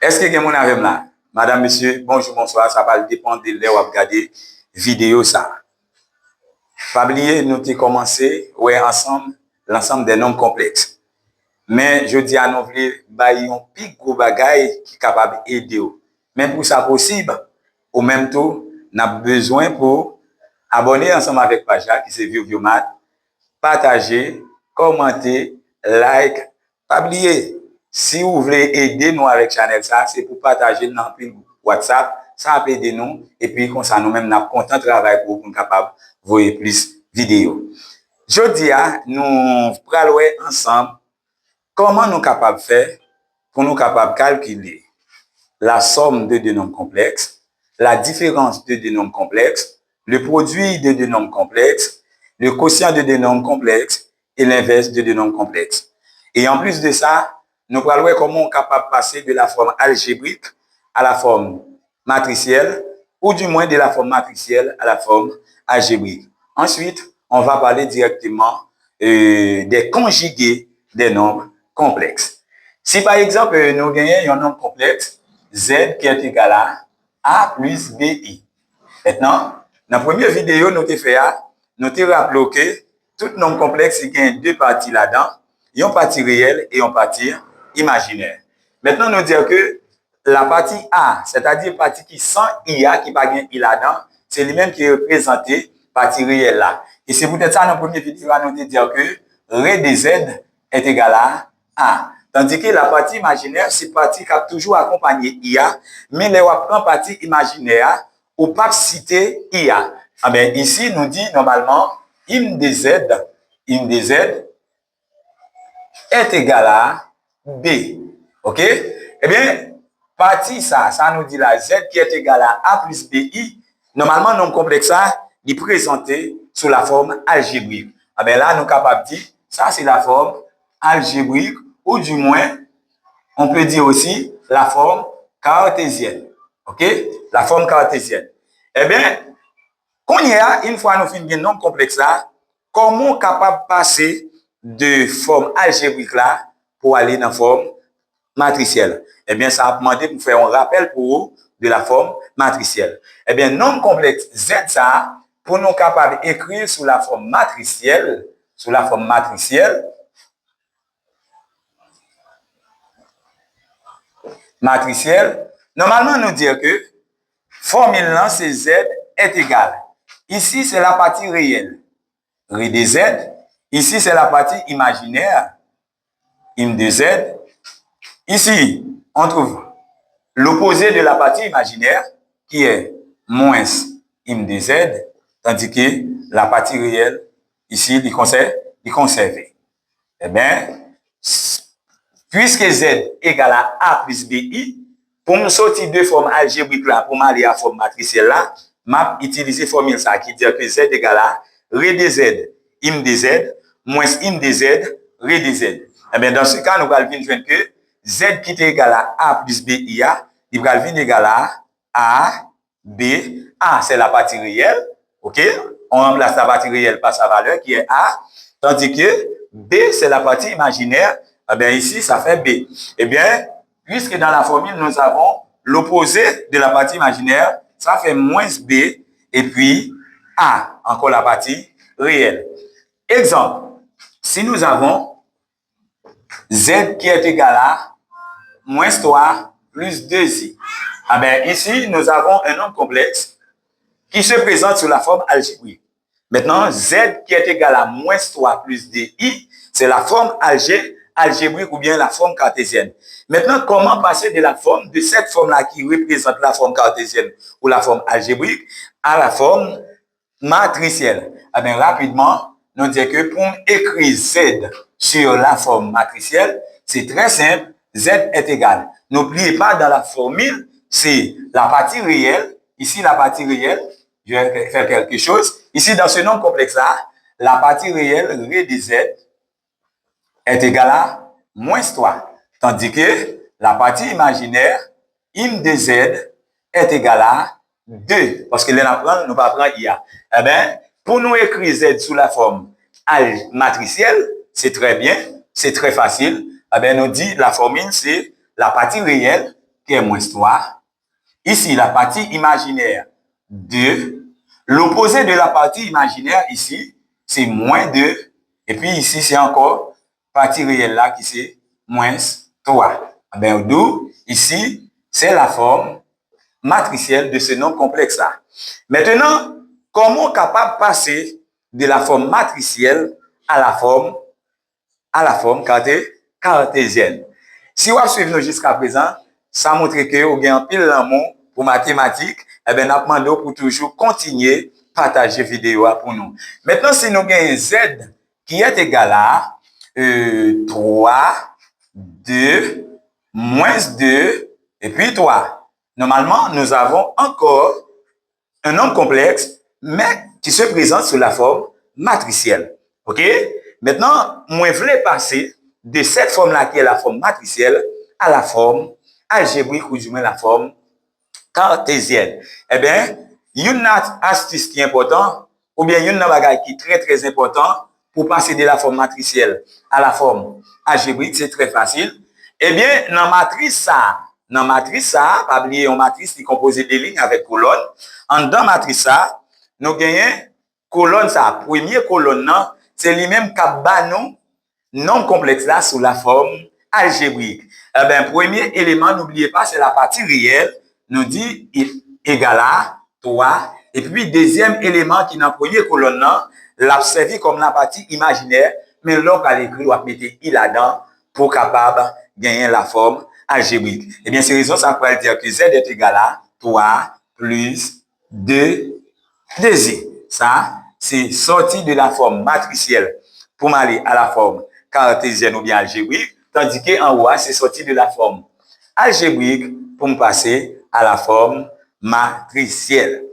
Est-ce que quelqu'un avec là? Madame, monsieur, bonjour, bonsoir. Ça va dépendre de l'heure où vous regardez vidéo ça. Pas oublier, nous avons commencé ensemble l'ensemble des nombres complexes. Mais je dis à nous, un plus gros bagage qui est capable d'aider. Même pour ça possible, au même temps, on a besoin pour abonner ensemble avec page qui c'est VioVioMath, partager, commenter, like. Pas oublier, si vous voulez aider nous avec channel ça, c'est pour partager dans le WhatsApp, ça peut aider nous et puis comme ça nous-mêmes nous content de travailler pour être capable de voir plus de vidéos. Jodi nous allons ensemble comment nous sommes capables de faire pour nous capables de calculer la somme de deux nombres complexes, la différence de deux nombres complexes, le produit de deux nombres complexes, le quotient de deux nombres complexes et l'inverse de deux nombres complexes. Et en plus de ça, nous allons voir comment on est capable de passer de la forme algébrique à la forme matricielle, ou du moins de la forme matricielle à la forme algébrique. Ensuite, on va parler directement des conjugués des nombres complexes. Si par exemple, nous gagnons un nombre complexe, Z qui est égal à A plus BI. Maintenant, dans la première vidéo, nous avons fait, nous avons rappelé que tout nombre complexe, il y a deux parties là-dedans, une partie réelle et une partie imaginaire. Maintenant, nous disons que la partie A, c'est-à-dire la partie qui sans IA, qui n'a pas I là-dedans, c'est lui-même qui est représenté partie réelle là. Et c'est peut-être ça, dans la première vidéo, nous avons dit que Ré de Z est égal à A. Tandis que la partie imaginaire, c'est une partie qui a toujours accompagné IA, mais les partie imaginaire, ou pas citer IA. Ah ben, ici, nous dit normalement, im de Z est égal à B. OK? Eh bien, partie ça nous dit la Z qui est égal à A plus BI. Normalement, nombre complexe ça, il est présenté sous la forme algébrique. Ah ben là, nous sommes capables de dire, ça c'est la forme algébrique, ou du moins, on peut dire aussi la forme cartésienne. OK? La forme cartésienne. Eh bien, quand il y a, une fois nous finissons un nombre complexe là, comment on est capable de passer de forme algébrique là pour aller dans la forme matricielle? Eh bien, ça a demandé pour faire un rappel pour vous de la forme matricielle. Eh bien, nombre complexe Z ça, pour nous capables d'écrire sous la forme matricielle, normalement, nous dire que formule là, c'est Z est égal. Ici, c'est la partie réelle, Ré de Z. Ici, c'est la partie imaginaire, im de Z. Ici, on trouve l'opposé de la partie imaginaire, qui est moins im de Z, tandis que la partie réelle, ici, il est conservé. Eh bien, puisque Z égale à A plus BI, pour me sortir de forme algébrique là, pour m'aller à forme matricielle là, m'a utilisé formule ça qui dit que Z égale à Ré de Z, im de Z, moins im de Z, Ré de Z. Eh bien, dans ce cas, nous allons voir que Z qui est égal à A plus BI, il va venir égal à A, B. A, c'est la partie réelle. OK? On remplace la partie réelle par sa valeur qui est A, tandis que B, c'est la partie imaginaire. Eh bien, ici, ça fait B. Eh bien, puisque dans la formule, nous avons l'opposé de la partie imaginaire, ça fait moins B, et puis A, encore la partie réelle. Exemple, si nous avons Z qui est égal à moins 3 plus 2i. Ah ben, ici, nous avons un nombre complexe qui se présente sous la forme algébrique. Maintenant, Z qui est égal à moins 3 plus 2i, c'est la forme algébrique ou bien la forme cartésienne. Maintenant, comment passer de la forme, de cette forme-là qui représente la forme cartésienne ou la forme algébrique à la forme matricielle? Ah bien, rapidement, nous disons que pour écrire Z sur la forme matricielle, c'est très simple, Z est égal. N'oubliez pas, dans la formule, c'est la partie réelle. Ici, la partie réelle, je vais faire quelque chose. Ici, dans ce nombre complexe-là, la partie réelle, Ré de Z, est égale à moins 3. Tandis que la partie imaginaire, im de Z, est égale à 2. Parce que nous ne pas prendre IA. Eh bien, pour nous écrire Z sous la forme matricielle, c'est très bien, c'est très facile. Eh bien, nous dit la formule, c'est la partie réelle, qui est moins 3. Ici, la partie imaginaire, 2. L'opposé de la partie imaginaire, ici, c'est moins 2. Et puis ici, c'est encore partie réelle là qui c'est moins 3. Ben, d'où, ici, c'est la forme matricielle de ce nombre complexe là. Maintenant, comment capable de passer de la forme matricielle à la forme cartésienne? Si vous suivez jusqu'à présent, ça montre que vous avez un pile l'amour pour mathématiques, eh bien, nous demandons pour toujours continuer à partager vidéo pour nous. Maintenant, si nous avons Z qui est égal à 3, 2, moins 2, et puis 3. Normalement, nous avons encore un nombre complexe, mais qui se présente sous la forme matricielle. OK? Maintenant, moi, je voulais passer de cette forme-là qui est la forme matricielle à la forme algébrique ou du moins la forme cartésienne. Eh bien, il y a une astuce qui est importante ou bien il y a une bagage qui est très très important pour passer de la forme matricielle à la forme algébrique, c'est très facile. Eh bien, dans la matrice ça, pas oublier une matrice qui est composée de lignes avec colonne. En dans matrice ça, nous gagnons colonne ça, première colonne non, c'est lui-même qui bat nous nombre complexe là sous la forme algébrique. Eh bien, premier élément, n'oubliez pas, c'est la partie réelle, nous dit égal à 3. Et puis, deuxième élément qui est dans la première colonne, l'observer comme la partie imaginaire, mais là, à l'écrit, on va mettre i là-dedans pour capable gagner la forme algébrique. Eh bien, c'est raison, ça pourrait dire que z est égal à 3 plus 2 2i. Ça, c'est sorti de la forme matricielle pour m'aller à la forme cartésienne ou bien algébrique, tandis qu'en haut, c'est sorti de la forme algébrique pour me passer à la forme matricielle.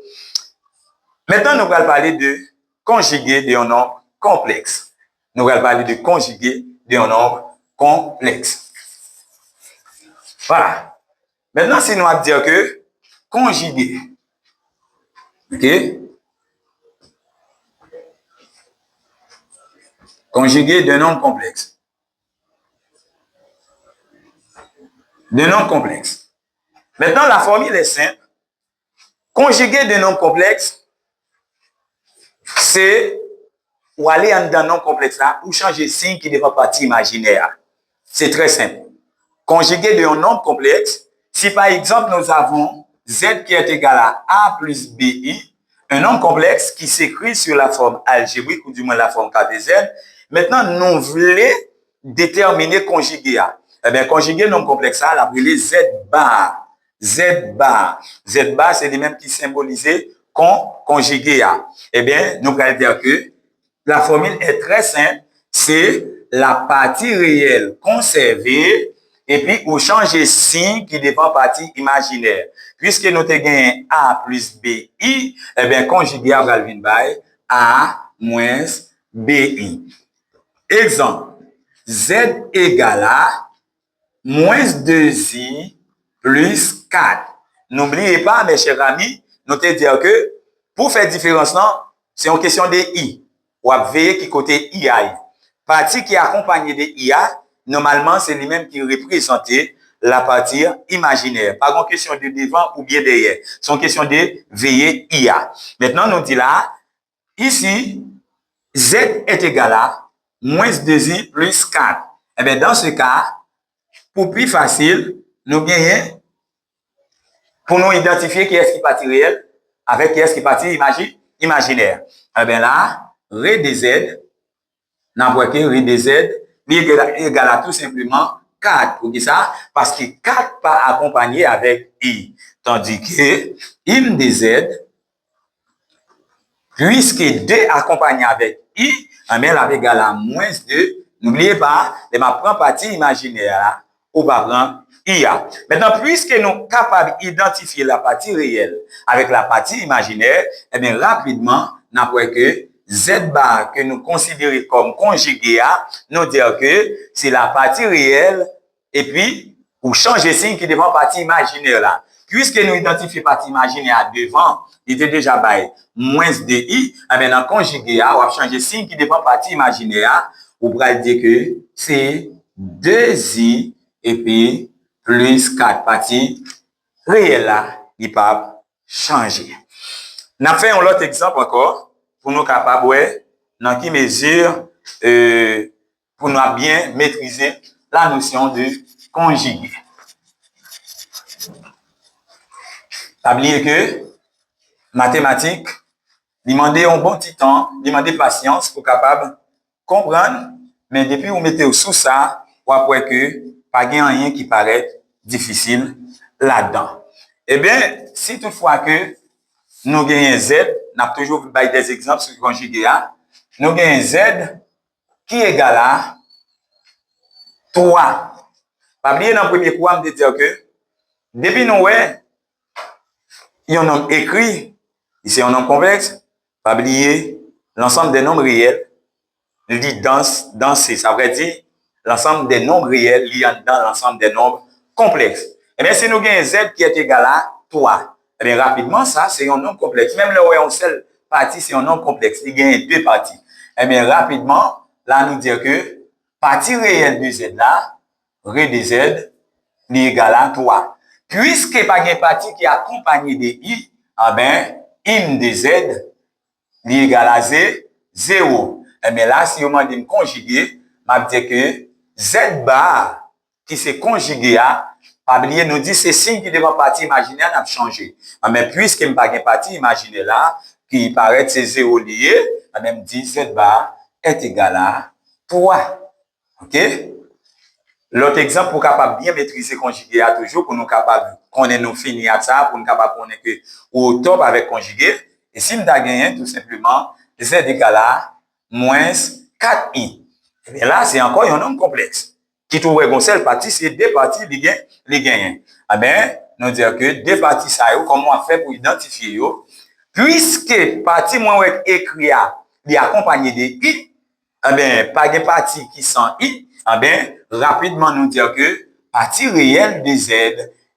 Maintenant, nous allons parler de conjugué d'un nombre complexe. Nous allons parler de conjugué d'un nombre complexe. Voilà. Maintenant, si nous allons dire que conjugué, ok? Conjugué d'un nombre complexe. D'un nombre complexe. Maintenant, la formule est simple. Conjugué d'un nombre complexe, c'est ou aller en dans nombre complexe là, ou changer signe qui devient partie imaginaire. C'est très simple. Conjugué d'un nombre complexe, si par exemple nous avons z qui est égal à a plus bi, un nombre complexe qui s'écrit sur la forme algébrique ou du moins la forme cartésienne, maintenant nous voulons déterminer conjugué a. Eh bien, conjugué nombre complexe a, l'appelé z bar. Z bar. Z bar, c'est les mêmes qui symbolisent conjugué a. Eh bien, nous allons dire que la formule est très simple. C'est la partie réelle conservée et puis ou changer signe qui dépend partie imaginaire. Puisque nous avons a plus bi, eh bien, conjugué à Galvin by a moins bi. Exemple, z égale à moins 2i plus 4. N'oubliez pas, mes chers amis, nous te dire que pour faire différence, c'est une question de i. Ou à veiller qui côté ia. Partie qui est accompagnée de ia, normalement, c'est lui-même qui représente la partie imaginaire. Pas une question de devant ou bien derrière. C'est une question de veiller ia. Maintenant, nous dit là, ici, z est égal à moins 2i plus 4. Eh bien, dans ce cas, pour plus facile, nous gagnons pour nous identifier qui est-ce qui est partie réelle avec qui est-ce qui est partie imaginaire. Eh bien là, ré de z, n'importe quel ré de z, égal à tout simplement 4. Pour dire ça, parce que 4 pas accompagné avec i. Tandis que im de z, puisque 2 accompagné avec i, eh bien là, égal à moins 2. N'oubliez pas, de ma prendre partie imaginaire là, ou pas prendre IA. Maintenant, puisque nous sommes capables d'identifier la partie réelle avec la partie imaginaire, eh bien, rapidement, nous avons que Z bar que nous considérons comme conjugué à, nous dire que c'est la partie réelle et puis, pour changer signe qui devant partie imaginaire là. Puisque nous identifions partie imaginaire devant, il était déjà by moins de i, eh bien, dans conjugué à, on va changer signe qui devant partie imaginaire, on va dire que c'est 2i et puis plus 4 parties réelles là, il pas changer. N'a fait un autre exemple encore pour nous capables ouais, dans qui mesure pour nous bien maîtriser la notion de conjuguer. Pas oublier que mathématiques demander un bon petit temps, demander patience pour capable comprendre, mais depuis vous mettez sous ça, ou après que pas rien qui paraît difficile là-dedans. Eh bien, si toutefois que nous gagnons Z, nous avons toujours des exemples sur le conjugué A, nous gagnons Z qui est égal à 3. Pas oublier dans le premier cours, de dire que depuis nous, il y a un nombre écrit, ici un nombre complexe, pas oublier l'ensemble des nombres réels, lit dans C, ça veut dire l'ensemble des nombres réels liés dans l'ensemble des nombres complexes. Et bien, si nous avons Z qui est égal à 3, et bien rapidement, ça, c'est un nombre complexe. Même là où il y a une seule partie, c'est un nombre complexe. Il y a deux parties. Et bien, rapidement, là, nous dire que partie réelle de Z là, ré de Z, est égal à 3. Puisque il n'y a pas de partie qui est accompagnée de I, eh bien, IM de Z est égal à 0. Et bien là, si vous m'avez dit conjuguer, je vais dire que Z bar qui s'est conjugué à, pas oublier, nous dit c'est signe qui devant partie imaginaire n'a changé. Mais puisque il n'y a pas de partie imaginaire là, qui paraît c'est 0 lié, je vais dire Z bar est égal à 3. OK? L'autre exemple pour capable bien maîtriser conjugué à toujours, pour nous capable connaître nous finir à ça, pour nous capable connaître que au top avec conjugué. Et si nous avons gagné tout simplement, Z égal à moins 4i. Et bien là, c'est encore un nombre complexe. Qui trouve une seule partie, c'est deux parties les gagnent. Eh bien, nous dire que deux parties, ça y est, comment on fait pour identifier yo? Puisque partie moins écrit à, il est accompagné de i, eh bien, pas de partie qui sont i, eh bien, rapidement nous dire que partie réelle de Z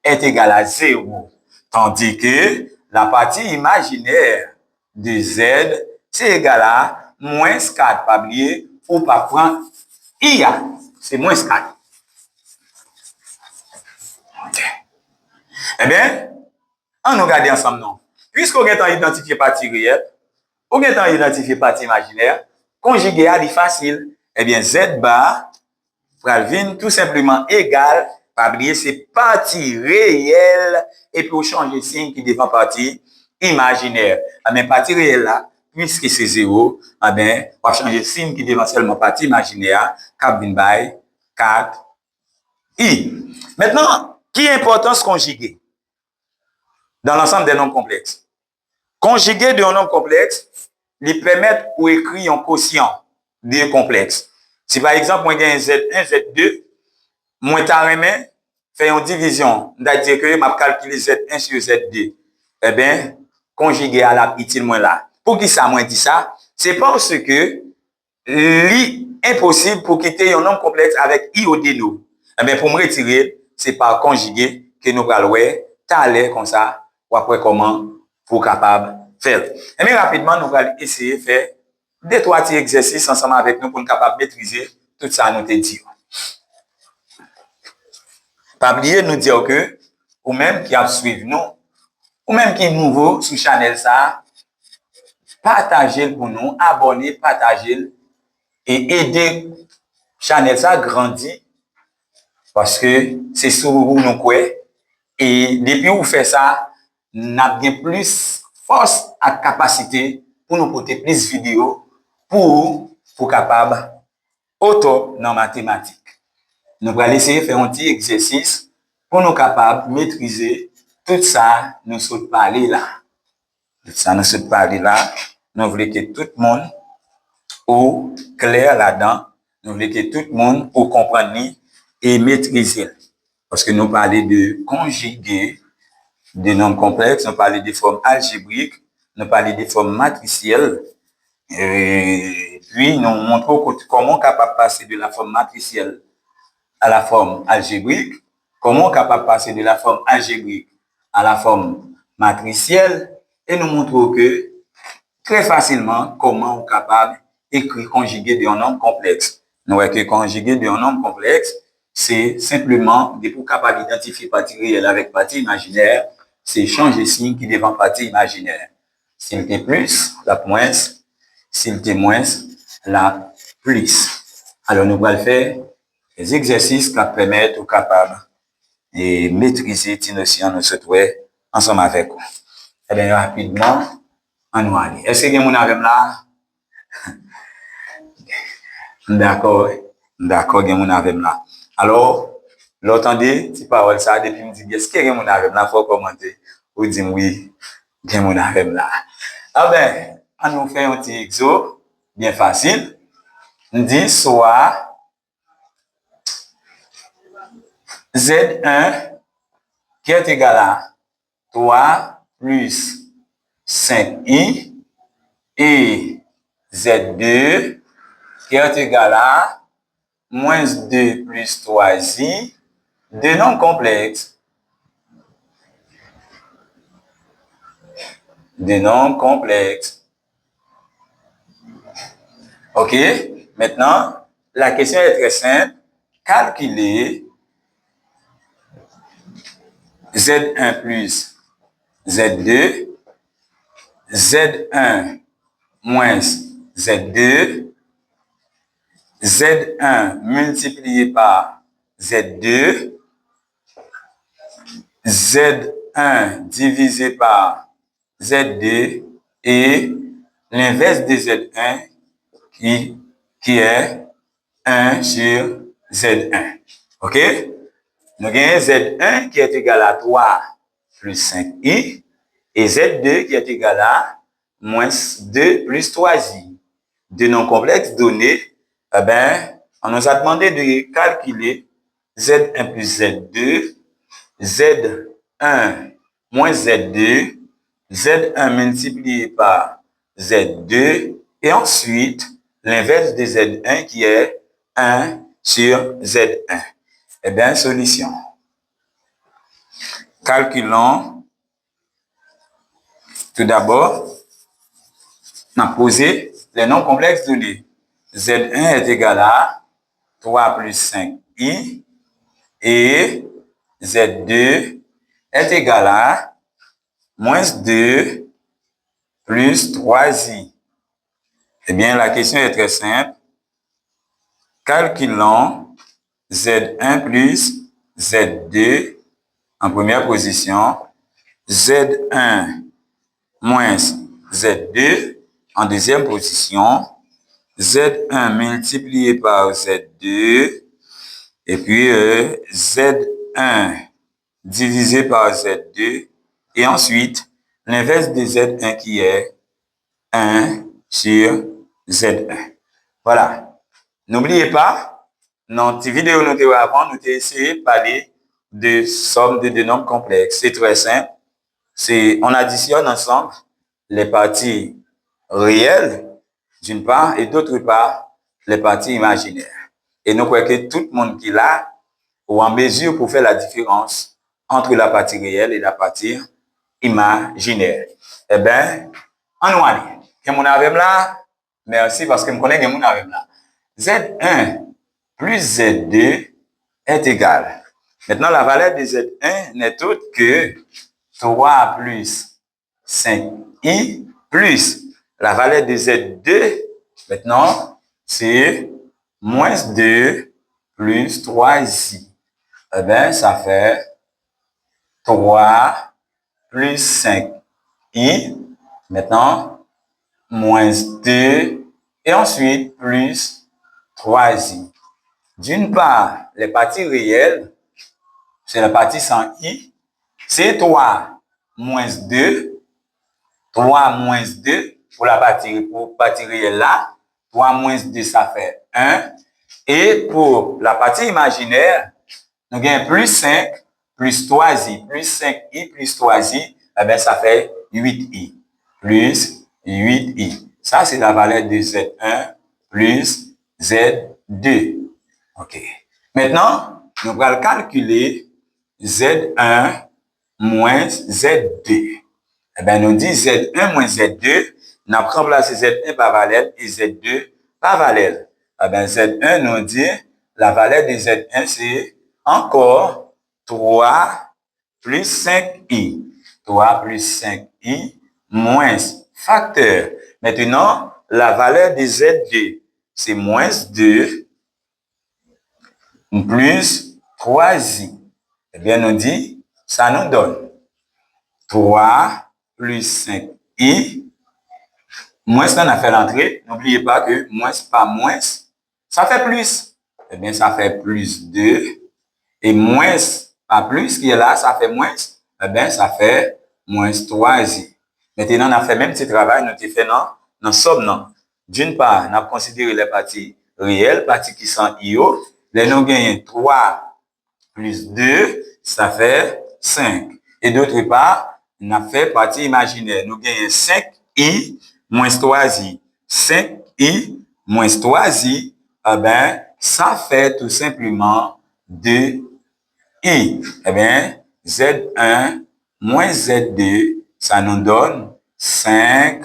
est égale à 0. Tandis que la partie imaginaire de Z, c'est égal à moins 4. Pas oublier, ou pas prendre IA. C'est moins 4. Okay. Eh bien, on nous regarde ensemble, non. Puisqu'on a identifié partie réelle, on a identifié partie imaginaire, conjuguer à facile. Eh bien, Z bar va tout simplement égal, pas oublier, c'est partie réelle, et puis on change de signe qui devient partie imaginaire. Mais partie réelle là, puisque c'est 0, eh bien, on va changer de signe qui devient seulement partie imaginaire, cabine by 4 i. Maintenant, qui est importance conjuguée dans l'ensemble des nombres complexes? Conjuguer d'un nombre complexe, lui permettre ou écrire un quotient d'un complexe. Si par exemple, moi j'ai un Z1, Z2, moi t'arrême, fait une division, c'est-à-dire que je calcule Z1 sur Z2, eh bien, conjuguer à la utile moins là. Pour qui ça, moi dit ça? C'est parce que l'impossible pour quitter un nombre complexe avec I au déno. Eh bien, pour me retirer, c'est par conjuguer que nous allons t'aller comme ça, ou après comment pour capable faire. Et bien, rapidement, nous allons essayer de faire deux, trois petits exercices ensemble avec nous pour nous capable maîtriser tout ça, nous te dire. Pas oublier nous dire que, ou même qui a suivi nous, ou même qui est nouveau sur Channel ça, partagez pour nous, abonnez, partagez et aider Channel ça grandir parce que c'est sur vous nous quoi et depuis vous faites ça, nous avons plus force et capacité pour nous porter plus de vidéos pour capable au top dans mathématiques. Nous allons essayer de faire un petit exercice pour nous capables de maîtriser tout ça, nous sommes parler là. Tout ça, nous sommes parler là. Nous voulons que tout le monde au clair là-dedans. Nous voulons que tout le monde au comprendre et maîtriser. Parce que nous parlons de conjuguer des nombres complexes, nous parlons des formes algébriques, nous parlons des formes matricielles. Et puis, nous montrons comment on est capable de passer de la forme matricielle à la forme algébrique, comment on est capable de passer de la forme algébrique à la forme matricielle, et nous montrons que très facilement comment on est capable d'écrire conjuguer de un nombre complexe. Nous voyons que conjuguer de un nombre complexe, c'est simplement, pour capable d'identifier partie réelle avec partie imaginaire, c'est changer signe qui devant partie imaginaire. S'il était plus, la moins. S'il était moins, la plus. Alors, nous allons faire des exercices qui permettent aux capables de maîtriser ces notions nous se trouver ensemble avec vous. Eh bien, rapidement, on va aller. Est-ce que vous avez là? D'accord, d'accord, vous avez là. Alors, l'entendez, si parole ça, depuis me dit, est-ce que vous avez là? Faut commenter. Vous dites oui, vous avez là. Ah ben, on nous fait un petit exo, bien facile. On dit soit Z1 qui est égal à 3 plus 5i et Z2 qui est égal à moins 2 plus 3i, de nombres complexes. Des nombres complexes. OK? Maintenant, la question est très simple. Calculer Z1 plus Z2, Z1 moins Z2, Z1 multiplié par Z2, Z1 divisé par Z2 et l'inverse de Z1 qui est 1 sur Z1. OK? Nous avons Z1 qui est égal à 3 plus 5i et Z2 qui est égal à moins 2 plus 3i. De nombres complexes donnés, eh ben, on nous a demandé de calculer Z1 plus Z2, Z1 moins Z2, Z1 multiplié par Z2 et ensuite l'inverse de Z1 qui est 1 sur Z1. Eh bien, solution. Calculons tout d'abord, on a posé les nombres complexes donnés. Z1 est égal à 3 plus 5i et Z2 est égal à moins 2 plus 3i. Eh bien, la question est très simple. Calculons Z1 plus Z2 en première position, Z1 moins Z2 en deuxième position, Z1 multiplié par Z2 et puis Z1 divisé par Z2 et ensuite l'inverse de Z1 qui est 1 sur Z1. Voilà. N'oubliez pas, dans cette vidéo, nous avons essayé de parler de somme de deux nombres complexes. C'est très simple. On additionne ensemble les parties réelles, d'une part, et d'autre part, les parties imaginaires. Et nous croyons que tout le monde qui est là est en mesure pour faire la différence entre la partie réelle et la partie imaginaire. Eh bien, on va aller. Qu'est-ce qu'on a là? Merci parce que je connais que mon a là. Z1 plus Z2 est égal. Maintenant, la valeur de Z1 n'est autre que 3 plus 5i plus la valeur de Z2. Maintenant, c'est moins 2 plus 3i. Eh bien, ça fait 3 plus 5i. Maintenant, moins 2 et ensuite plus 3i. D'une part, les parties réelles, c'est la partie sans i, c'est 3 moins 2, 3 moins 2 pour la partie réelle là, 3 moins 2 ça fait 1, et pour la partie imaginaire, nous avons plus 5 plus 3i, plus 5i plus 3i, eh bien ça fait 8i, plus 8i. Ça, c'est la valeur de Z1 plus Z2. OK. Maintenant, nous allons calculer Z1 moins Z2. Eh bien, nous dit Z1 moins Z2, nous avons remplacé Z1 par valeur et Z2 par valeur. Eh bien, Z1 nous dit la valeur de Z1, c'est encore 3 plus 5i. 3 plus 5i moins facteur. Maintenant, la valeur de Z2, c'est moins 2 plus 3i. Eh bien, nous dit, ça nous donne 3 plus 5i. Moins, on a fait l'entrée. N'oubliez pas que moins par moins, ça fait plus. Eh bien, ça fait plus 2. Et moins par plus qui est là, ça fait moins. Eh bien, ça fait moins 3i. Maintenant, on a fait même petit travail, nous avons fait dans somme, non. D'une part, on a considéré les parties réelles, parties qui sont IO. Les nous gagnons 3 plus 2, ça fait 5. Et d'autre part, on a fait partie imaginaire. Nous gagnons 5i moins 3i. 5i moins 3i, eh bien, ça fait tout simplement 2i. Eh bien, Z1 moins Z2, ça nous donne 5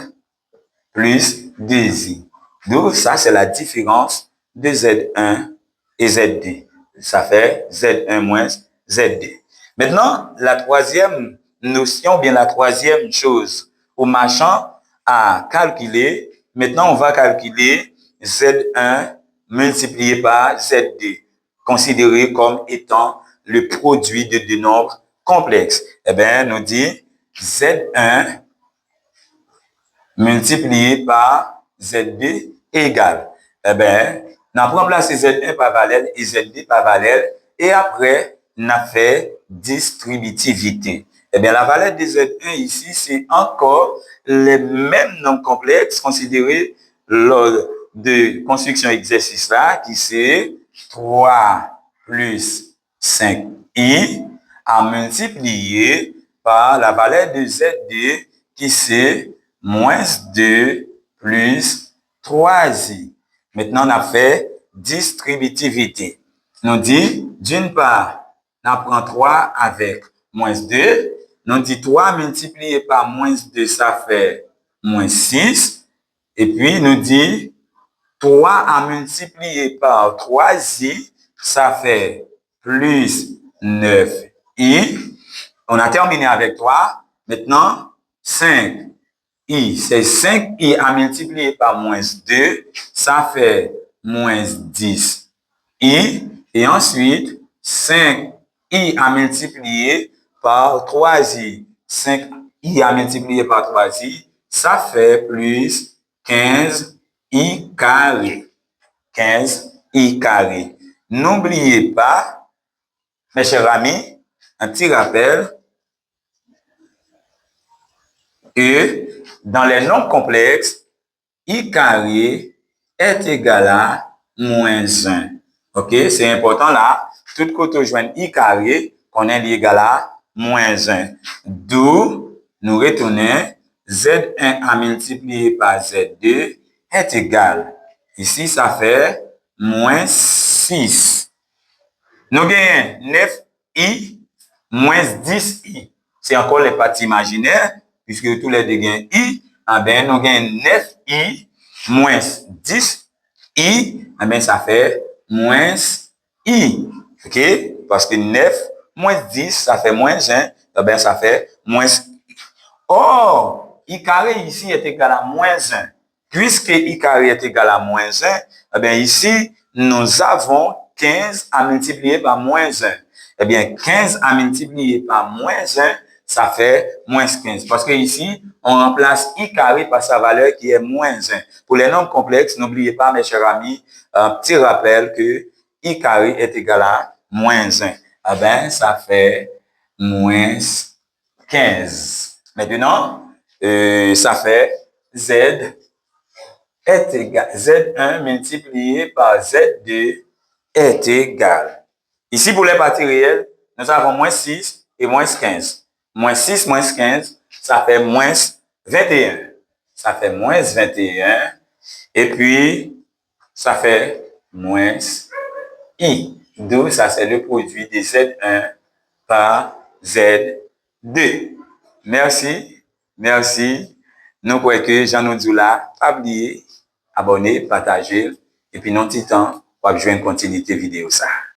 plus 2i. Donc, ça, c'est la différence de Z1 et Z2. Ça fait Z1 moins Z2. Maintenant, la troisième notion, bien la troisième chose au marchand à calculer, maintenant, on va calculer Z1 multiplié par Z2, considéré comme étant le produit de deux nombres complexes. Eh bien, nous dit Z1 multiplié par Z2 égale. Eh bien, on a remplacé Z1 par valeur et Z2 par valeur et après, on a fait distributivité. Eh bien, la valeur de Z1 ici, c'est encore les mêmes nombres complexes considérés lors de construction exercice là, qui c'est 3 plus 5i à multiplier par la valeur de Z2 qui c'est moins 2 plus 3i. Maintenant, on a fait distributivité. On dit, d'une part, on prend 3 avec moins 2. On dit 3 multiplié par moins 2, ça fait moins 6. Et puis, nous dit 3 à multiplier par 3i, ça fait plus 9i. On a terminé avec 3. Maintenant, 5. I, c'est 5i à multiplier par moins 2, ça fait moins 10i. Et ensuite, 5i à multiplier par 3i. 5i à multiplier par 3i, ça fait plus 15i carré. 15i carré. N'oubliez pas, mes chers amis, un petit rappel, que dans les nombres complexes, i carré est égal à moins 1. OK? C'est important là. Tout côté joindre i carré, qu'on est égal à moins 1. D'où nous retournons Z1 à multiplier par Z2 est égal. Ici, ça fait moins 6. Nous gagnons 9i moins 10i. C'est encore les parties imaginaires, puisque tous les deux gagnent i. Eh bien, nous gagnons 9i moins 10i. Eh bien, ça fait moins i. OK? Parce que 9 moins 10, ça fait moins 1. Eh bien, ça fait moins i. Or, i carré ici est égal à moins 1. Puisque i carré est égal à moins 1, eh bien, ici, nous avons 15 à multiplier par moins 1. Eh bien, 15 à multiplier par moins 1, ça fait moins 15. Parce que ici, on remplace i carré par sa valeur qui est moins 1. Pour les nombres complexes, n'oubliez pas, mes chers amis, un petit rappel que i carré est égal à moins 1. Eh bien, ça fait moins 15. Maintenant, ça fait Z est égal, Z1 multiplié par Z2 est égal. Ici, pour les parties réelles, nous avons moins 6 et moins 15. Moins 6, moins 15, ça fait moins 21. Ça fait moins 21. Et puis, ça fait moins I. D'où ça, c'est le produit de Z1 par Z2. Merci. Merci. Nous croyons que Jean Noudoula, pas oublier, abonner, partager, et puis non petit temps, on va jouer une continuité vidéo ça.